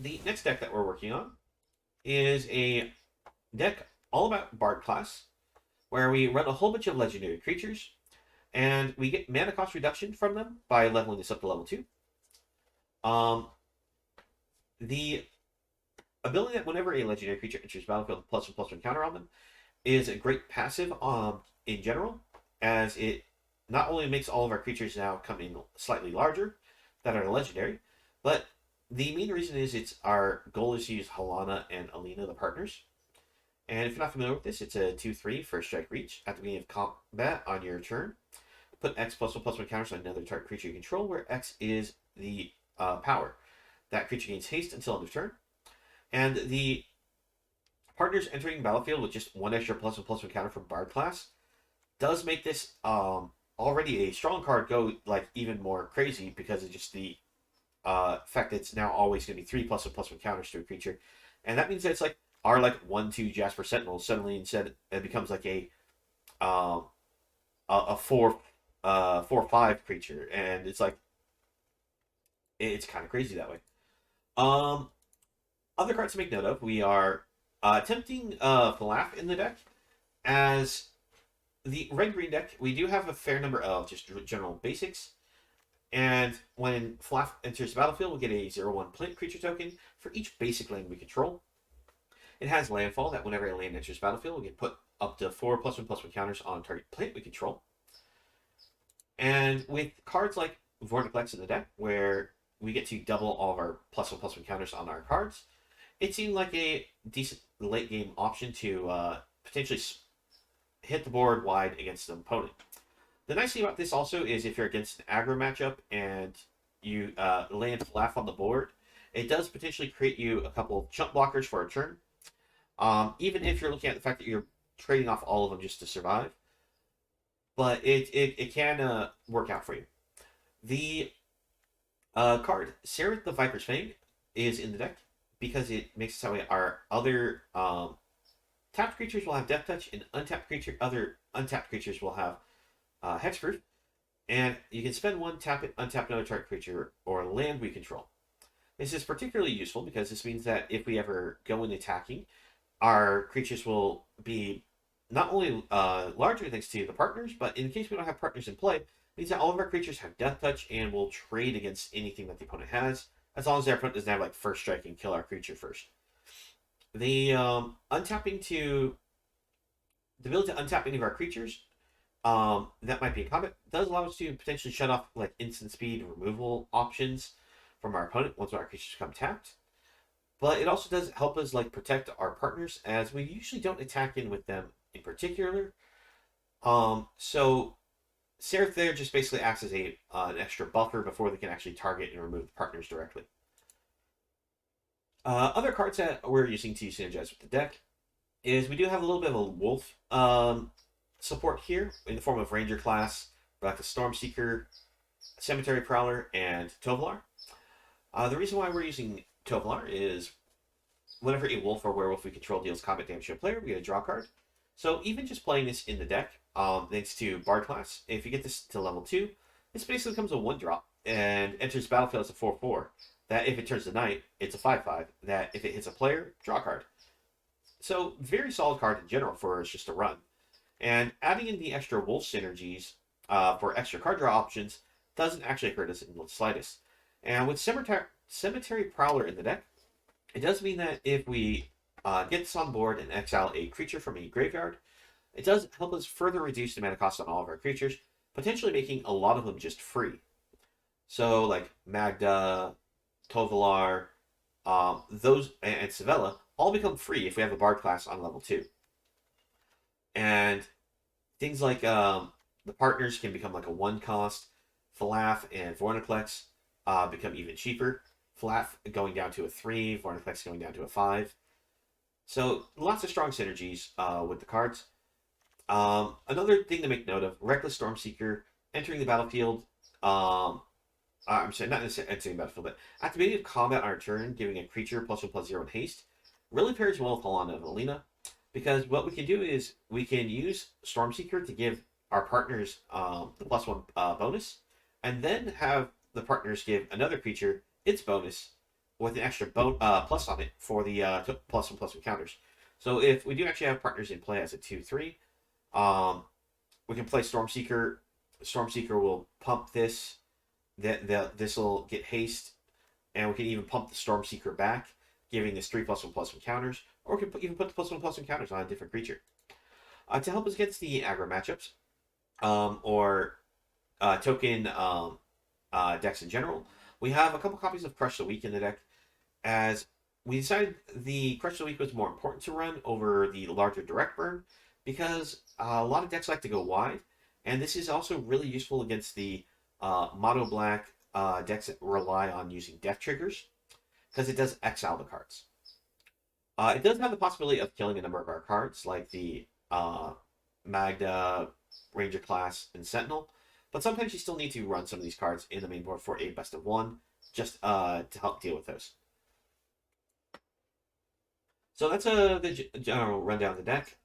The next deck that we're working on is a deck all about Bard class, where we run a whole bunch of legendary creatures, and we get mana cost reduction from them by leveling this up to level 2. Um, the ability that whenever a legendary creature enters battlefield, +1/+1 counter on them is a great passive in general, as it not only makes all of our creatures now come in slightly larger that are legendary, but the main reason is it's our goal is to use Halana and Alena, the partners. And if you're not familiar with this, it's a 2/3 first strike reach. At the beginning of combat on your turn, put X +1/+1 counters on another target creature you control, where X is the power. That creature gains haste until end of turn. And the partners entering battlefield with just one extra +1/+1 counter from Bard class does make this already a strong card go like even more crazy because of just the fact that it's now always going to be 3 +1/+1 counters to a creature, and that means that it's like our like 1/2 Jasper Sentinel suddenly instead it becomes like um, a 4/5 creature, and it's like it's kind of crazy that way. Um, Other cards to make note of, we are attempting Falaf in the deck. As the red green deck, we do have a fair number of just general basics. And when Falaf enters the battlefield, we'll get a 0/1 plant creature token for each basic land we control. It has landfall that whenever a land enters the battlefield, we can put up to 4 +1/+1 counters on target plant we control. And with cards like Vortex in the deck, where we get to double all of our +1/+1 counters on our cards, it seemed like a decent late game option to potentially hit the board wide against an opponent. The nice thing about this also is if you're against an aggro matchup and you land Flaf on the board, it does potentially create you a couple chump blockers for a turn. Even if you're looking at the fact that you're trading off all of them just to survive, but it can work out for you. The card Sereth the Viper's Fang is in the deck because it makes it so our other tapped creatures will have Death Touch, and other untapped creatures will have Hexproof. And you can spend one, tap it, untap another target creature or land we control. This is particularly useful because this means that if we ever go in attacking, our creatures will be not only larger thanks to the partners, but in case we don't have partners in play, it means that all of our creatures have Death Touch and will trade against anything that the opponent has, as long as their opponent doesn't have like first strike and kill our creature first. The untapping to the ability to untap any of our creatures that might be in combat does allow us to potentially shut off like instant speed removal options from our opponent once our creatures become tapped. But it also does help us like protect our partners as we usually don't attack in with them in particular. So Seraph there just basically acts as an extra buffer before they can actually target and remove the partners directly. Other cards that we're using to synergize with the deck is we do have a little bit of a wolf support here in the form of Ranger class, like the Stormseeker, Cemetery Prowler, and Tovolar. The reason why we're using Tovolar is whenever a wolf or werewolf we control deals combat damage to a player, we get a draw card. So even just playing this in the deck, thanks to Bard class, if you get this to level 2, this basically becomes a 1-drop and enters battlefield as a 4/4. That if it turns to night, it's a 5/5. That if it hits a player, draw card. So very solid card in general for us just to run. And adding in the extra wolf synergies for extra card draw options doesn't actually hurt us in the slightest. And with Cemetery Prowler in the deck, it does mean that if we get this on board and exile a creature from a graveyard, it does help us further reduce the mana cost on all of our creatures, potentially making a lot of them just free. So like Magda, Tovolar, those and Savella all become free if we have a Bard class on level 2. And things like the partners can become like a 1 cost. Falaf and Vorniclex become even cheaper. Falaf going down to a 3, Vorniclex going down to a 5. So lots of strong synergies with the cards. Another thing to make note of, Reckless Stormseeker entering the battlefield. I'm sorry, not necessarily entering the battlefield, but at the beginning of combat on our turn, giving a creature +1/+0 in haste, really pairs well with Halana and Alena. Because what we can do is we can use Stormseeker to give our partners the +1 bonus, and then have the partners give another creature its bonus with an extra plus on it for the +1/+1 counters. So if we do actually have partners in play as a 2/3, um, we can play Stormseeker. Stormseeker will pump this. This will get haste, and we can even pump the Stormseeker back, giving this 3+1/+1 counters, or we can even put the +1/+1 counters on a different creature. To help us against the aggro matchups, or token decks in general, we have a couple copies of Crush the Weak in the deck, as we decided the Crush the Weak was more important to run over the larger direct burn, because a lot of decks like to go wide, and this is also really useful against the mono black decks that rely on using death triggers, because it does exile the cards. It does have the possibility of killing a number of our cards, like the Magda, Ranger class, and Sentinel, but sometimes you still need to run some of these cards in the main board for a best of one, just to help deal with those. So that's the general rundown of the deck.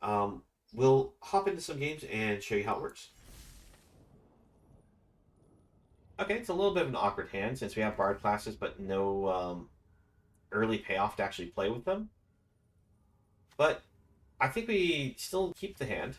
We'll hop into some games and show you how it works. Okay, it's a little bit of an awkward hand since we have Bard classes, but no early payoff to actually play with them. But I think we still keep the hand.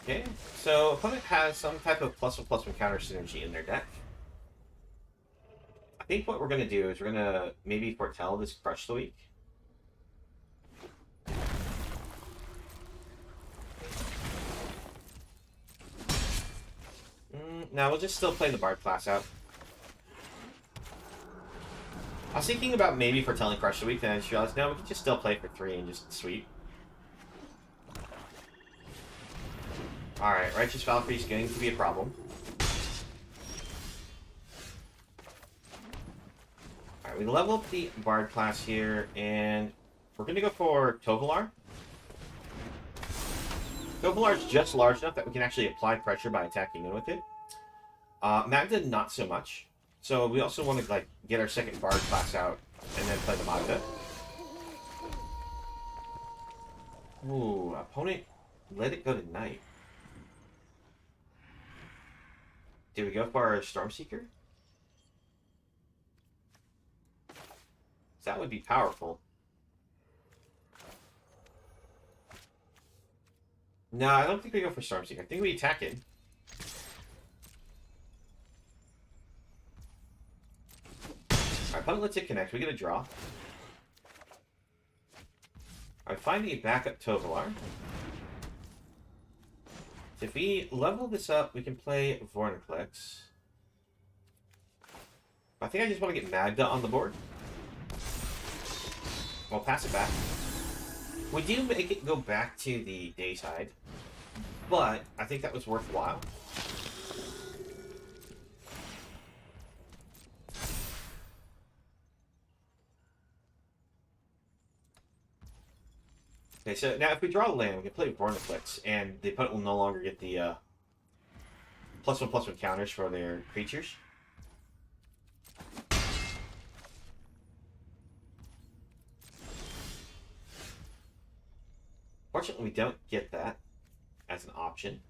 Okay, so opponent has some type of +1/+1 counter synergy in their deck. I think what we're going to do is we're going to maybe foretell this Crush the Weak. Now we'll just still play the Bard class out. I was thinking about maybe foretelling Crush the Weak, then I just realized, no, we can just still play for 3 and just sweep. Alright, Righteous Valkyrie is going to be a problem. Alright, we level up the Bard class here, and we're going to go for Tovolar. Tovolar is just large enough that we can actually apply pressure by attacking in with it. Magda, not so much. So we also want to like get our second Bard class out and then play the Magda. Ooh, opponent let it go to night. Did we go for our Stormseeker? That would be powerful. No, I don't think we go for Stormseeker. I think we attack it. Alright, opponent lets it connect. We get a draw. Alright, find a backup Tovolar. If we level this up, we can play Vorniclex. I think I just want to get Magda on the board. We'll pass it back. We do make it go back to the day side, but I think that was worthwhile. Okay, so now if we draw a land, we can play Vorniclex, and the opponent will no longer get the +1/+1 counters for their creatures. Fortunately, we don't get that as an option.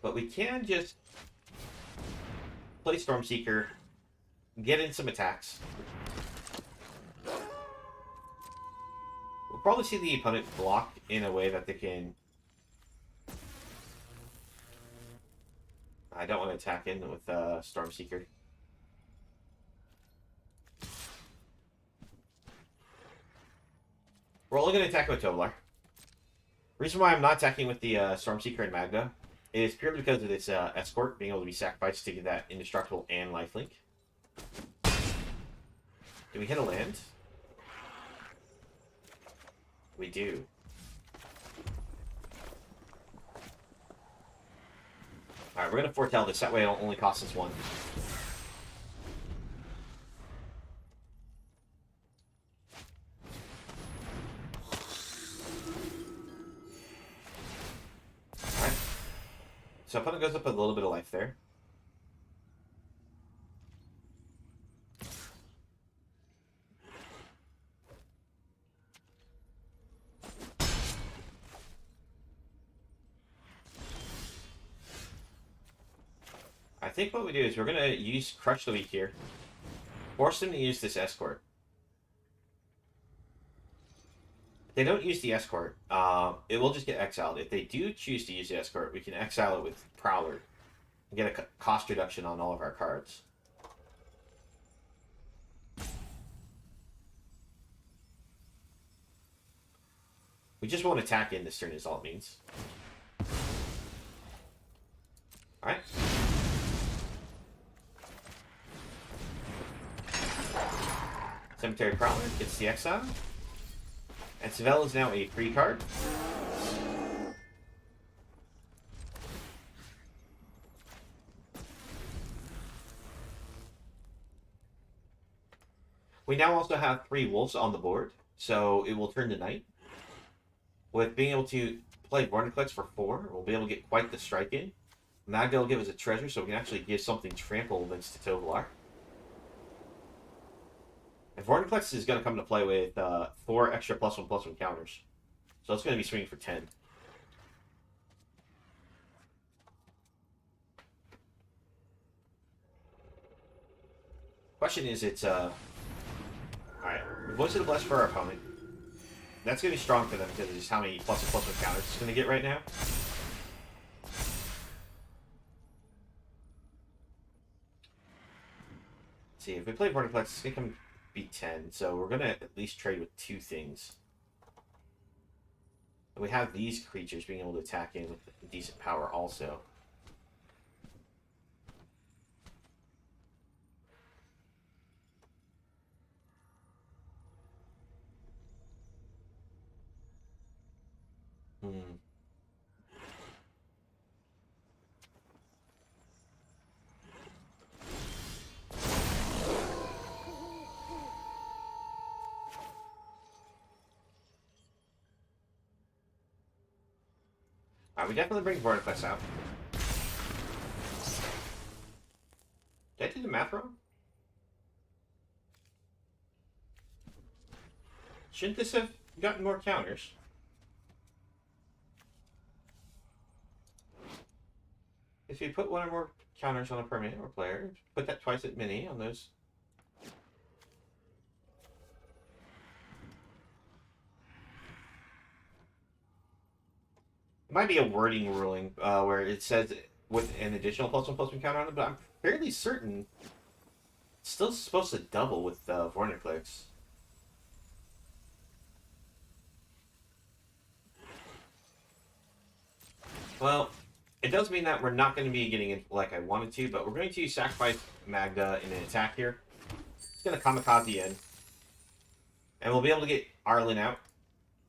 But we can just play Stormseeker, get in some attacks. We'll probably see the opponent block in a way that they can... I don't want to attack in with Stormseeker. We're only going to attack with Tovolar. Reason why I'm not attacking with the Stormseeker and Magda is purely because of this escort being able to be sacrificed to get that indestructible and lifelink. Do we hit a land? We do. Alright, we're going to foretell this. That way it'll only cost us 1. So opponent goes up a little bit of life there. I think what we do is we're going to use Crush the Weak here. Force them to use this Escort. If they don't use the Escort, it will just get exiled. If they do choose to use the Escort, we can exile it with Prowler and get a cost reduction on all of our cards. We just won't attack in this turn is all it means. Alright. Cemetery Prowler gets the exile. And Seville is now a free card. We now also have 3 wolves on the board, so it will turn to night. With being able to play Vorniclex for 4, we'll be able to get quite the strike in. Magda will give us a treasure, so we can actually give something trample against Tovolar. And Vorniclex is going to come into play with 4 extra +1/+1 counters. So it's going to be swinging for 10. Question is, it's alright, Voice of the Blessed for our opponent. That's going to be strong for them because of just how many +1/+1 counters it's going to get right now. Let's see, if we play Vorniclex, it's going to come be 10, so we're going to at least trade with 2 things. And we have these creatures being able to attack in with decent power also. We definitely bring Vorniclex out. Did I do the math wrong? Shouldn't this have gotten more counters? If you put 1 or more counters on a permanent or player, put that twice as many on those. It might be a wording ruling where it says with an additional +1/+1 counter on it, but I'm fairly certain it's still supposed to double with Vorniclex. Well, it does mean that we're not going to be getting it like I wanted to, but we're going to sacrifice Magda in an attack here. It's going to Kamikaze in. And we'll be able to get Arlen out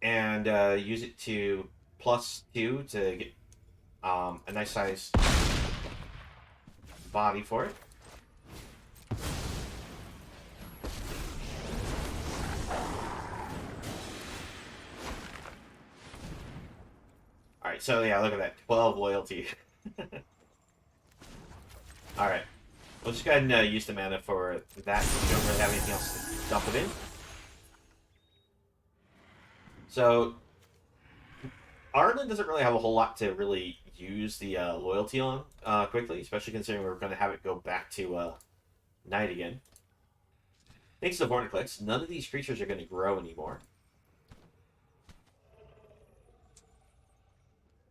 and use it to +2 to get a nice size body for it. Alright, so yeah, look at that. 12 loyalty. Alright. We'll just go ahead and use the mana for that. We don't really have anything else to dump it in. So, Arlen doesn't really have a whole lot to really use the loyalty on quickly, especially considering we're going to have it go back to night again. Thanks to Vorniclex, none of these creatures are going to grow anymore.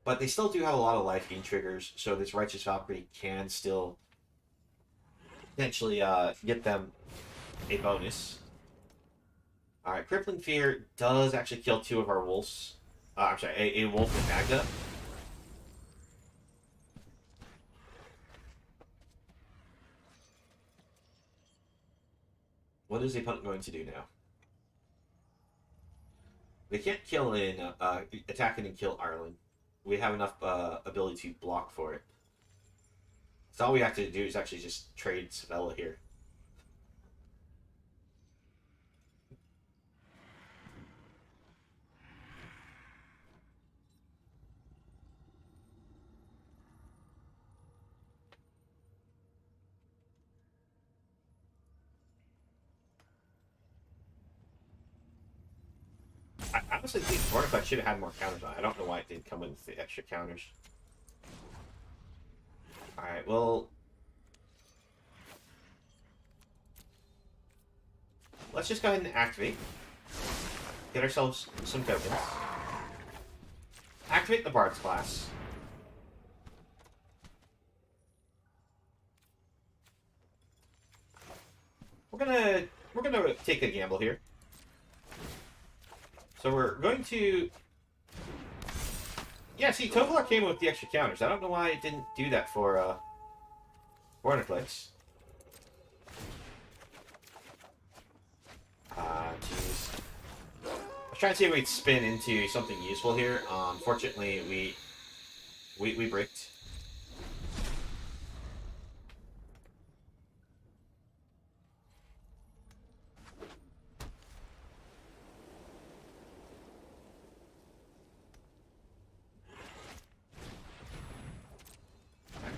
But they still do have a lot of life gain triggers, so this Righteous Valkyrie can still potentially get them a bonus. Alright, Crippling Fear does actually kill 2 of our wolves. I'm sorry, a wolf and Magda. What is the opponent going to do now? They can't kill in attack in and kill Arlen. We have enough ability to block for it. So all we have to do is actually just trade Savella here. I honestly think Vortiflex should have had more counters on it. I don't know why it didn't come with the extra counters. Alright, well... let's just go ahead and activate. Get ourselves some tokens. Activate the Bard's class. We're gonna take a gamble here. So we're going to... yeah, see, Tovolar came with the extra counters. I don't know why it didn't do that for Vorniflix. Jeez. I was trying to see if we'd spin into something useful here. Unfortunately, we bricked.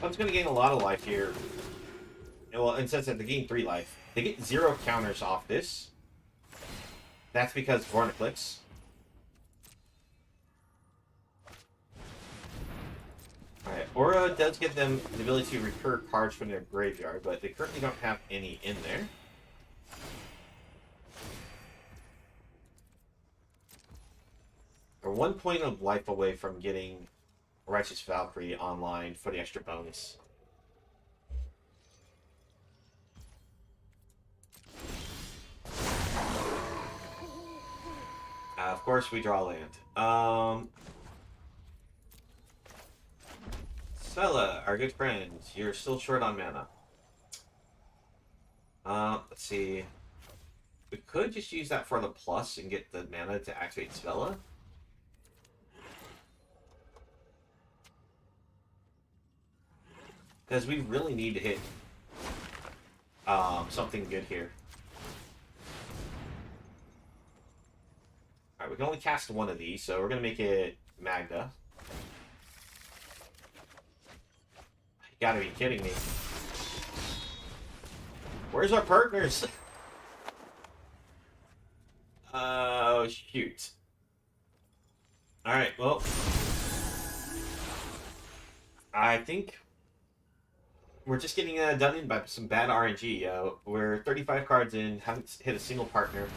Club's going to gain a lot of life here. Well, and since they gain 3 life, they get 0 counters off this. That's because Vorniflix. Alright, Aura does give them the ability to recur cards from their graveyard, but they currently don't have any in there. They're 1 point of life away from getting Righteous Valkyrie online for the extra bonus. Of course, we draw land. Svella, our good friend, you're still short on mana. Let's see. We could just use that for the plus and get the mana to activate Svella. Because we really need to hit something good here. Alright, we can only cast one of these, so we're going to make it Magda. You gotta be kidding me. Where's our partners? Oh, shoot. Alright, well. I think we're just getting done in by some bad RNG. We're 35 cards in, haven't hit a single partner.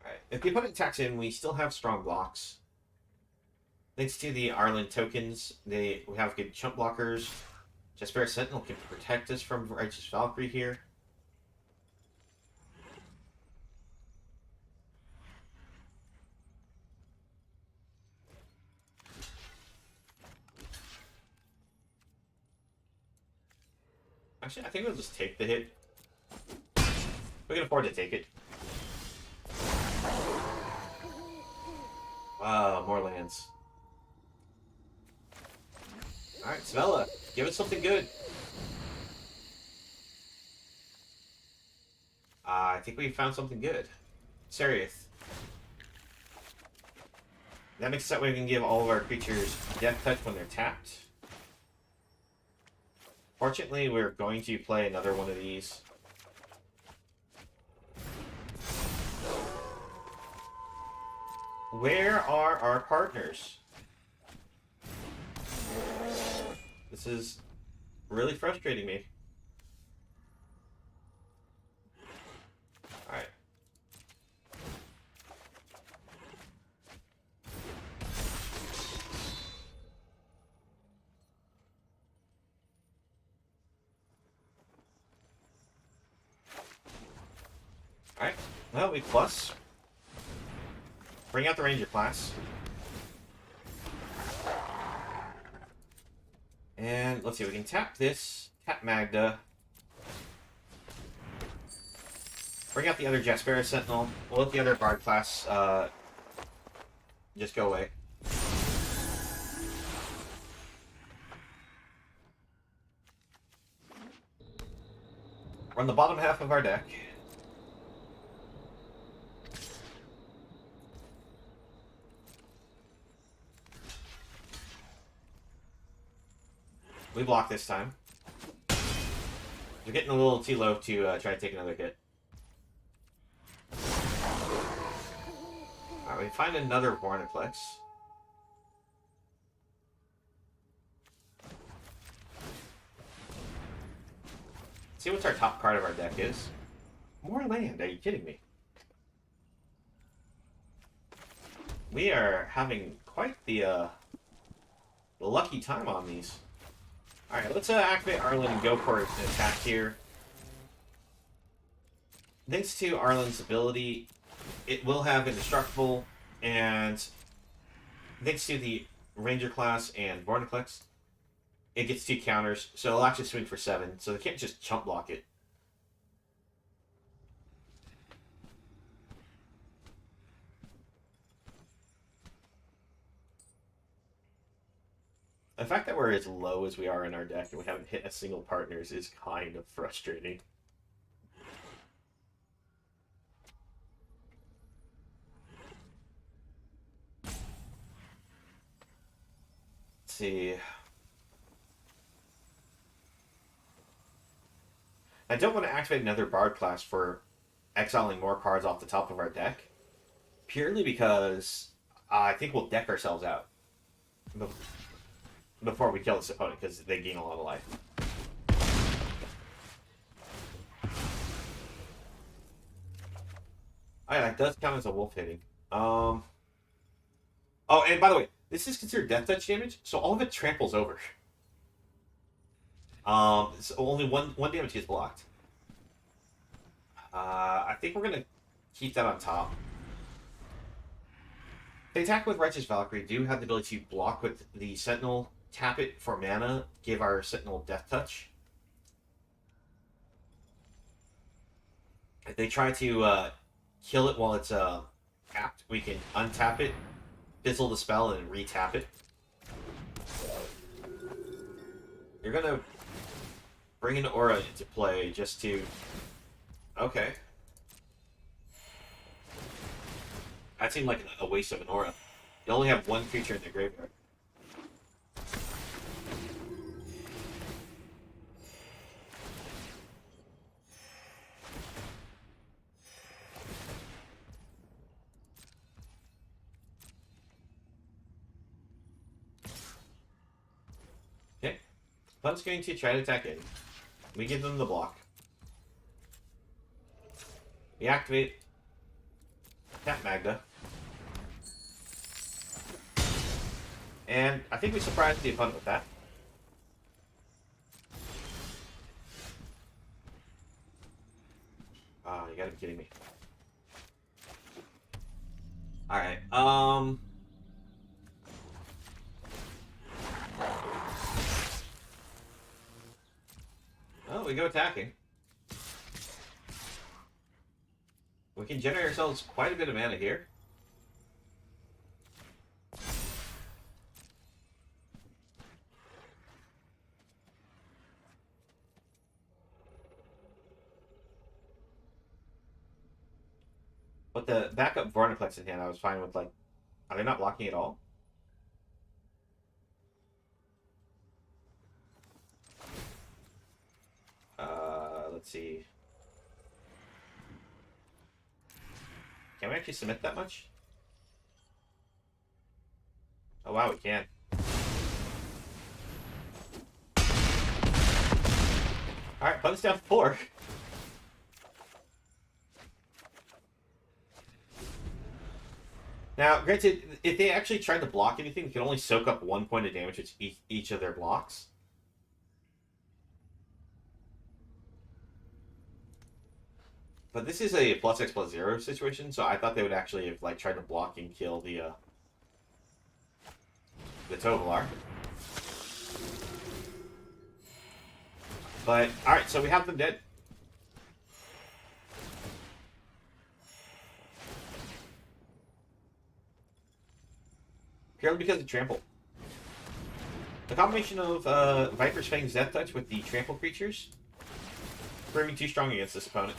Alright, if the opponent attacks in, we still have strong blocks. Thanks to the Arlen tokens, we have good chump blockers. Jasper Sentinel can protect us from Righteous Valkyrie here. Actually, I think we'll just take the hit. We can afford to take it. Wow, more lands. Alright, Svella, give us something good. I think we found something good. Serith. That makes it that way we can give all of our creatures Death Touch when they're tapped. Fortunately, we're going to play another one of these. Where are our partners? This is really frustrating me. Alright. Alright. Well, we plus. Bring out the Ranger class. And let's see, we can tap this, tap Magda. Bring out the other Jaspera Sentinel. We'll let the other Bard class just go away. We're on the bottom half of our deck. We block this time. We're getting a little too low to try to take another hit. Alright, we find another Vorniplex. See what's our top card of our deck is. More land, are you kidding me? We are having quite the lucky time on these. Alright, let's activate Arlen and go for an attack here. Thanks to Arlen's ability, it will have Indestructible, and thanks to the Ranger class and Vorniplex, it gets 2 counters, so it'll actually swing for 7, so they can't just chump block it. The fact that we're as low as we are in our deck and we haven't hit a single partners is kind of frustrating. Let's see. I don't want to activate another Bard class for exiling more cards off the top of our deck, purely because I think we'll deck ourselves out before we kill this opponent, because they gain a lot of life. Oh, yeah, that does count as a wolf hitting. Oh, and by the way, this is considered death touch damage, so all of it tramples over. So only one damage gets blocked. I think we're gonna keep that on top. They attack with Righteous Valkyrie do have the ability to block with the Sentinel, tap it for mana, give our Sentinel death touch. If they try to kill it while it's tapped, we can untap it, fizzle the spell, and re-tap it. You're gonna bring an aura into play just to... Okay. That seemed like a waste of an aura. You only have one creature in the graveyard. Okay. Opponent's going to try to attack in. We give them the block. We activate Tap Magda. And I think we surprised the opponent with that. Oh, you gotta be kidding me. Alright, oh, we go attacking. We can generate ourselves quite a bit of mana here. But the backup Vorniplex in hand, I was fine with, like... Are they not blocking at all? Let's see. Can we actually submit that much? Oh wow, we can. Alright, bonus down 4. Now, granted, if they actually tried to block anything, they can only soak up 1 point of damage with each of their blocks. But this is a +X+0 situation, so I thought they would actually have like tried to block and kill the Tovolar. But alright, so we have them dead. Purely because of trample. The combination of Viper's Fang's Death Touch with the trample creatures proving too strong against this opponent.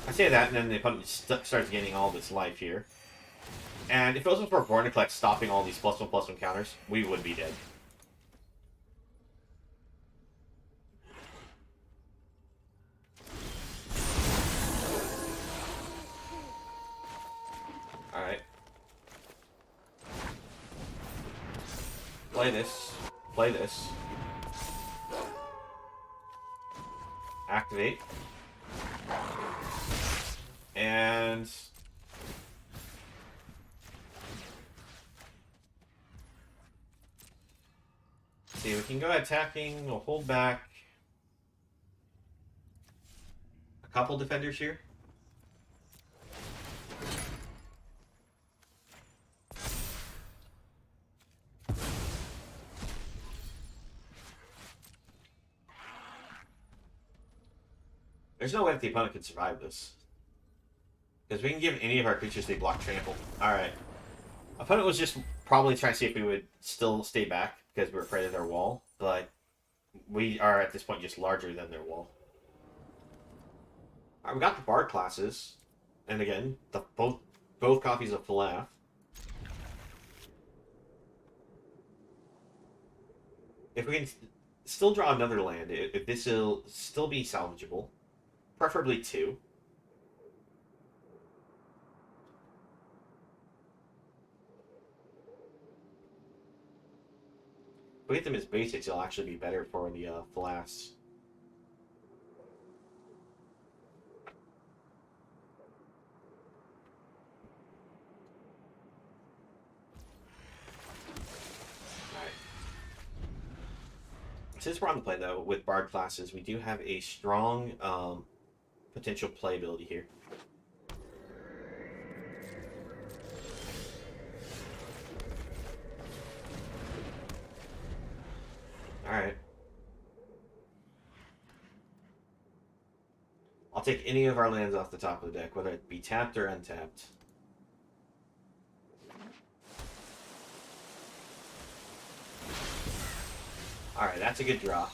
I say that, and then the opponent starts gaining all this life here. And if it wasn't for Vorniclex stopping all these +1/+1 counters, we would be dead. Alright. Play this. Play this. Activate. And... see, we can go attacking, we'll hold back a couple defenders here. There's no way that the opponent can survive this. Because we can give any of our creatures they block trample. Alright. Opponent was just probably trying to see if we would still stay back because we're afraid of their wall. But we are at this point just larger than their wall. Alright, we got the Bard classes. And again, both copies of Falaf. If we can still draw another land, if this will still be salvageable. Preferably 2. If we get them as basics, it'll actually be better for the Falas. Alright. Since we're on the play, though, with Bard classes, we do have a strong potential playability here. Alright. I'll take any of our lands off the top of the deck, whether it be tapped or untapped. Alright, that's a good draw.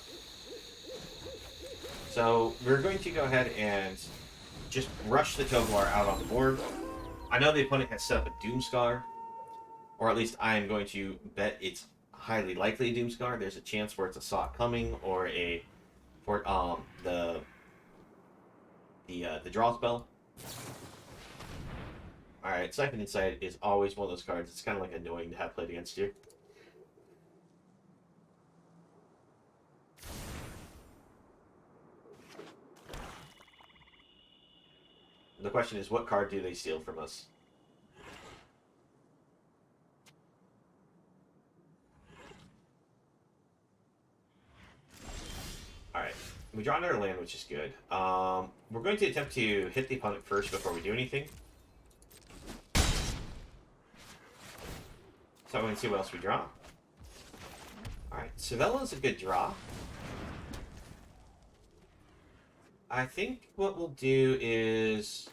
So, we're going to go ahead and just rush the Tovolar out on the board. I know the opponent has set up a Doomscar, or at least I am going to bet it's highly likely a Doomscar. There's a chance where it's a Sot coming, or a the draw spell. Alright, Siphon Insight is always one of those cards. It's kind of like annoying to have played against you. The question is, what card do they steal from us? Alright. We draw another land, which is good. We're going to attempt to hit the opponent first before we do anything. So I'm going to see what else we draw. Alright, Savella's a good draw. I think what we'll do is...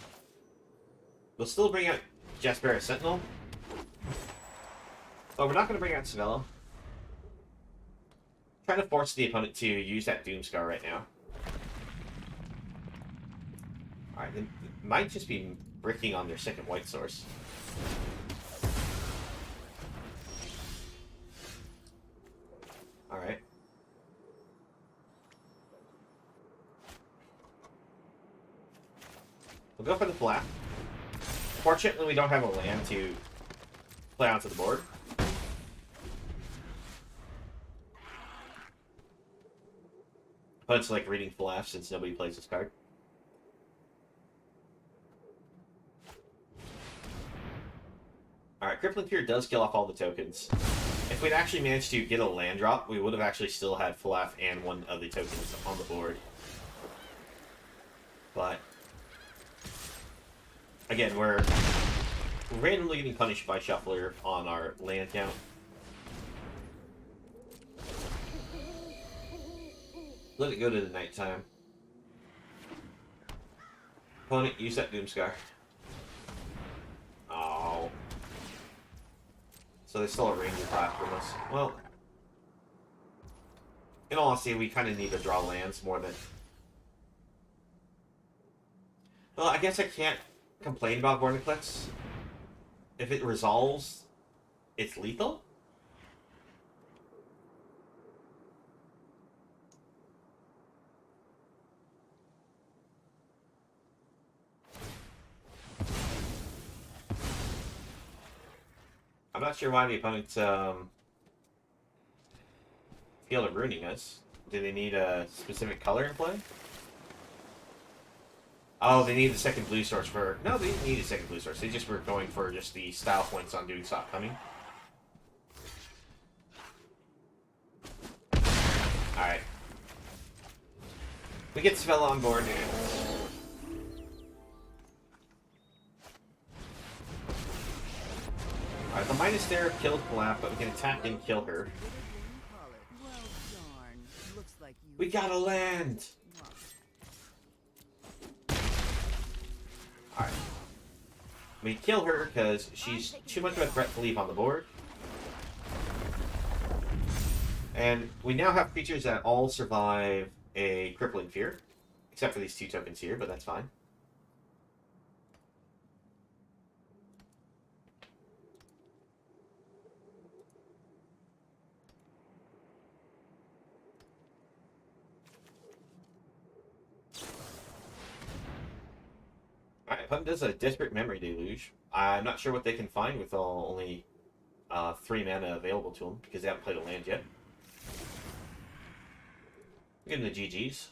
we'll still bring out Jaspera Sentinel. But we're not going to bring out Savella. Trying to force the opponent to use that Doomscar right now. Alright, then it might just be bricking on their second white source. Alright. We'll go for the flap. Fortunately, we don't have a land to play onto the board. But it's like reading flap since nobody plays this card. Alright, Crippling Fear does kill off all the tokens. If we'd actually managed to get a land drop, we would have actually still had Falaf and one of the tokens on the board. But again, we're randomly getting punished by Shuffler on our land count. Let it go to the nighttime. Opponent, use that Doomscar. Oh. So they stole a Ranger class from us. Well, in all honesty, we kind of need to draw lands more than... Well, I guess I can't complain about Vorniclex. If it resolves, it's lethal? I'm not sure why the opponent's feel of ruining us. Do they need a specific color in play? Oh, they need the second blue source for... No, they didn't need a second blue source. They just were going for just the style points on doing stop coming. Alright. We get Spell on board now. Alright, the minus there kills Blap, but we can attack and kill her. We gotta land! Alright. We kill her because she's too much of a threat to leave on the board. And we now have creatures that all survive a Crippling Fear. Except for these 2 tokens here, but that's fine. Alright, opponent does a Desperate Memory Deluge. I'm not sure what they can find with only 3 mana available to them, because they haven't played a land yet. Give them the GGs.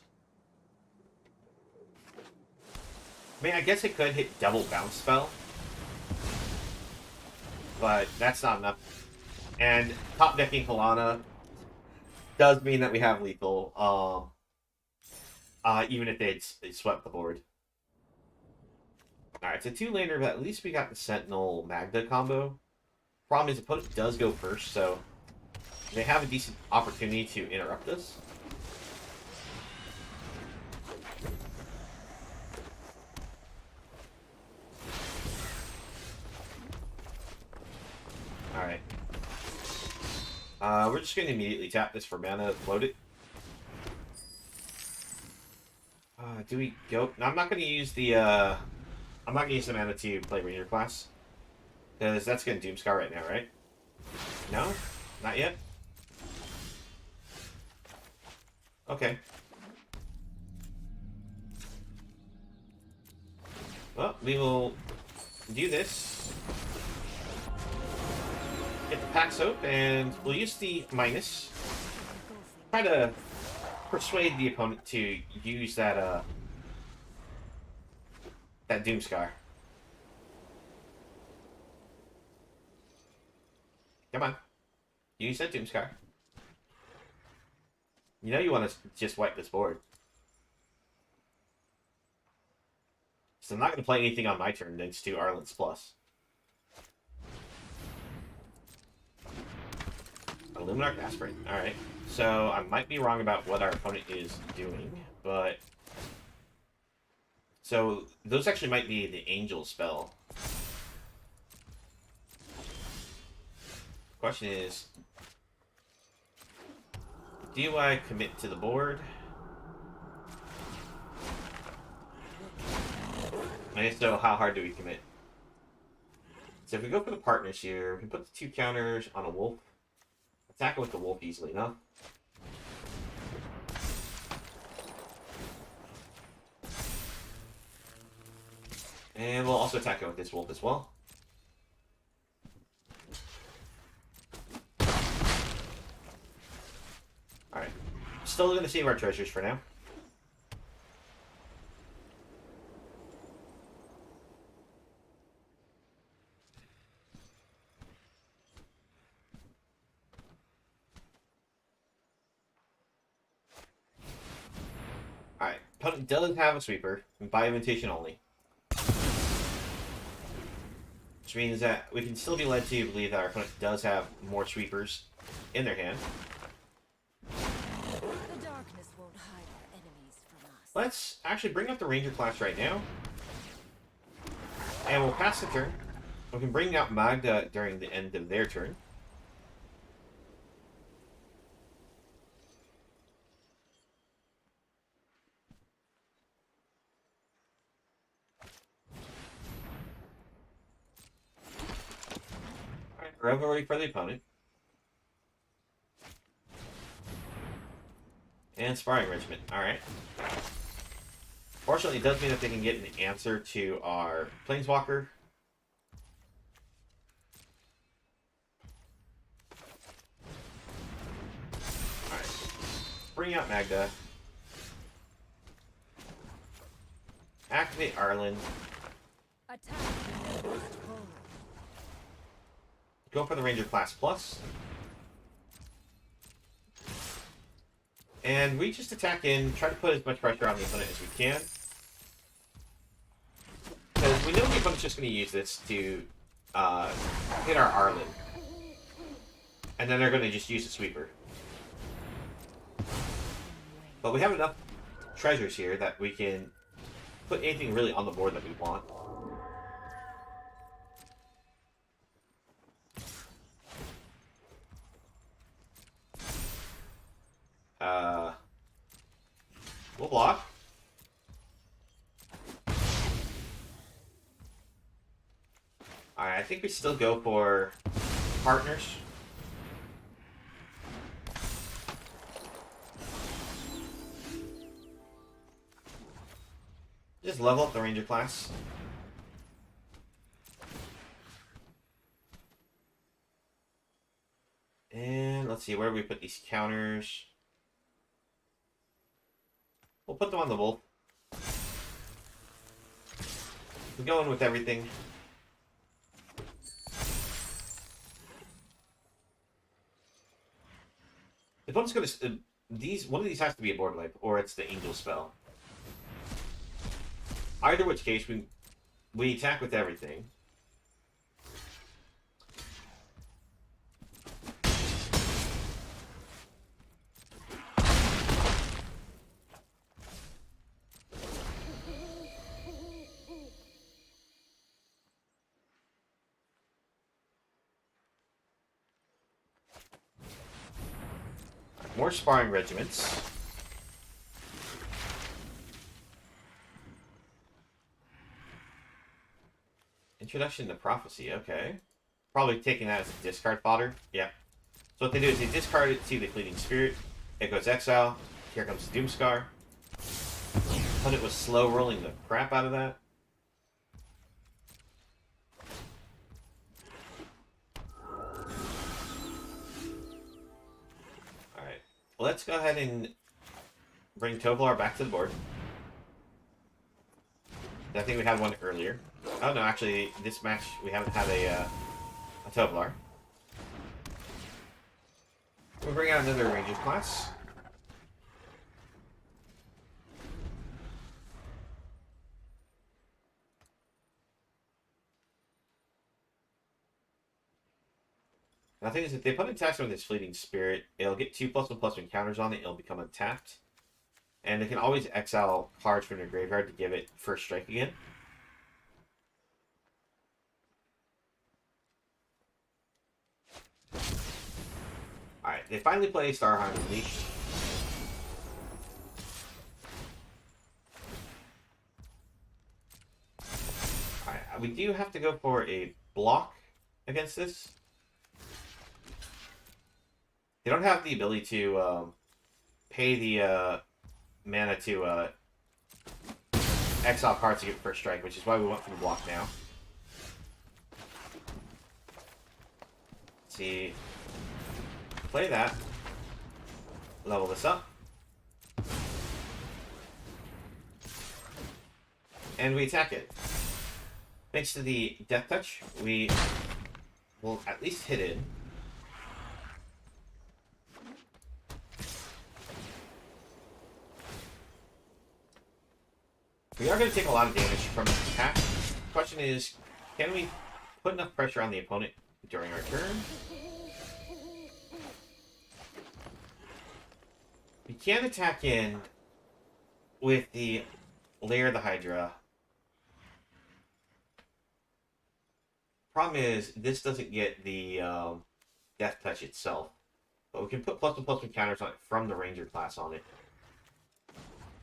I mean, I guess it could hit double bounce spell. But that's not enough. And top decking Halana does mean that we have lethal, even if they'd swept the board. Alright, it's a 2-laner, but at least we got the Sentinel Magda combo. Problem is, opponent does go first, so they have a decent opportunity to interrupt us. Alright. We're just going to immediately tap this for mana, load it. Do we go? No, I'm not going to use the, I'm not going to use the mana to play Ranger class. Because that's going to Doomscar right now, right? No? Not yet? Okay. Well, we will do this. Get the pack soap, and we'll use the minus. Try to persuade the opponent to use that, that Doomscar. Come on. Use that Doomscar. You know you want to just wipe this board. So I'm not going to play anything on my turn thanks to Arlen's Plus. Illuminarch Aspirant. Alright. So I might be wrong about what our opponent is doing, but... So those actually might be the Angel spell. Question is... Do I commit to the board? And if so, how hard do we commit? So if we go for the partners here, we can put the 2 counters on a wolf. Attack it with the wolf easily enough. And we'll also attack it with this wolf as well. Alright. Still going to save our treasures for now. Alright. Opponent does have a sweeper, by invitation only. Which means that we can still be led to believe that our opponent does have more sweepers in their hand. The darkness won't hide our enemies from us. Let's actually bring up the Ranger class right now. And we'll pass the turn. We can bring out Magda during the end of their turn. Revelry for the opponent. And Sparring Regiment. Alright. Fortunately, it does mean that they can get an answer to our Planeswalker. Alright. Bring out Magda. Activate Arlen. Attack the nearest foe. Go for the Ranger Class Plus. And we just attack in, try to put as much pressure on the opponent as we can. Because we know the opponent's just going to use this to hit our Arlen. And then they're going to just use the Sweeper. But we have enough treasures here that we can put anything really on the board that we want. We'll block. Alright, I think we still go for partners. Just level up the Ranger class. And let's see, where do we put these counters? We'll put them on the wolf. We're going with everything. The opponent's gonna one of these has to be a board wipe, or it's the angel spell. Either which case, we attack with everything. More sparring regiments. Introduction to Prophecy, okay. Probably taking that as a discard fodder. Yeah. So what they do is they discard it to the Fleeting Spirit. It goes exile. Here comes Doomscar. Opponent was slow rolling the crap out of that. Alright. Let's go ahead and bring Tovolar back to the board. I think we had one earlier. Oh no, actually, this match we haven't had a Tovolar. We'll bring out another Ranger class. Now, the thing is, if the opponent attacks with his Fleeting Spirit, it'll get 2+1/+1 counters on it. It'll become untapped. And they can always exile cards from their graveyard to give it first strike again. Alright, they finally play Starheim Unleashed. Alright, we do have to go for a block against this. They don't have the ability to pay the mana to exile cards to get first strike, which is why we went for the block now. Let's see. Play that. Level this up. And we attack it. Thanks to the Death Touch, we will at least hit it. We are going to take a lot of damage from this attack. The question is, can we put enough pressure on the opponent during our turn? We can attack in with the Lair of the Hydra. Problem is, this doesn't get the Death Touch itself. But we can put +1/+1 counters on it from the Ranger class on it.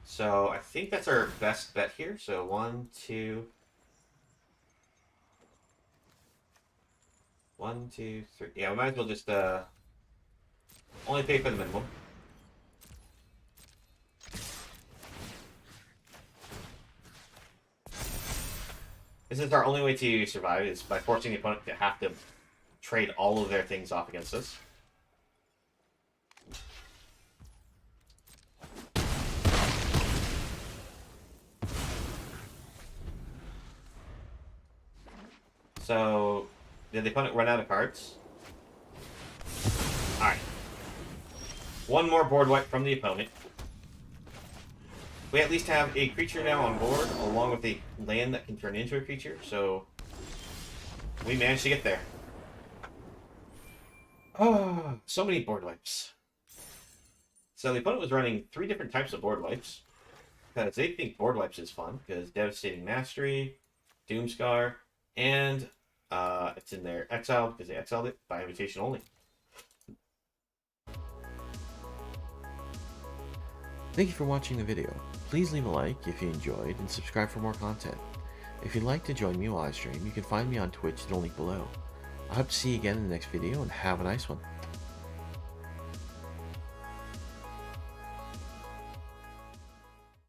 So I think that's our best bet here. So 1, 2. 1, 2, 3. Yeah, we might as well just only pay for the minimum. This is our only way to survive, is by forcing the opponent to have to trade all of their things off against us. So, did the opponent run out of cards? Alright. One more board wipe from the opponent. We at least have a creature now on board, along with a land that can turn into a creature, so we managed to get there. Oh, so many board wipes. So the opponent was running 3 different types of board wipes, because they think board wipes is fun, because Devastating Mastery, Doomscar, and it's in their exile, because they exiled it by invitation only. Thank you for watching the video. Please leave a like if you enjoyed and subscribe for more content. If you'd like to join me while I stream, you can find me on Twitch, the link below. I hope to see you again in the next video and have a nice one.